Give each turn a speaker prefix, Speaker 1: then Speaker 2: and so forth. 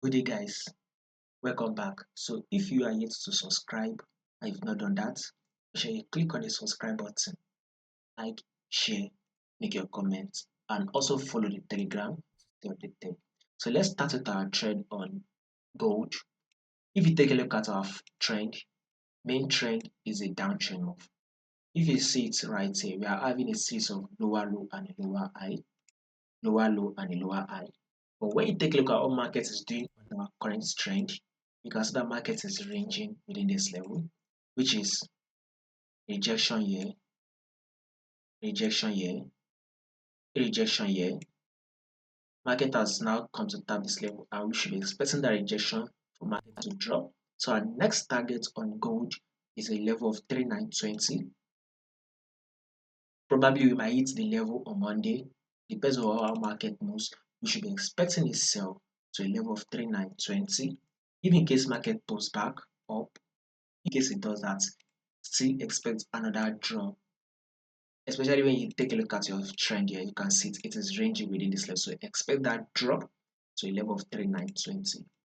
Speaker 1: Good day, guys. Welcome back. So, if you are yet to subscribe and you've not done that, make sure you click on the subscribe button, like, share, make your comments, and also follow the Telegram to stay updated. So, let's start with our trend on gold. If you take a look at our trend, main trend is a downtrend move. If you see it right here, we are having a series of lower low and a lower high, lower low and a lower high. But when you take a look at what market is doing on our current trend, you can see that market is ranging within this level, which is rejection here, rejection here, rejection here. Market has now come to tap this level, and we should be expecting that rejection for market to drop. So our next target on gold is a level of 3920. Probably we might hit the level on Monday. Depends on how our market moves. We should be expecting a sell to a level of 3920. If in case market pulls back up, in case it does that, still expect another drop. Especially when you take a look at your trend here, you can see it is ranging within this level. So expect that drop to a level of 3920.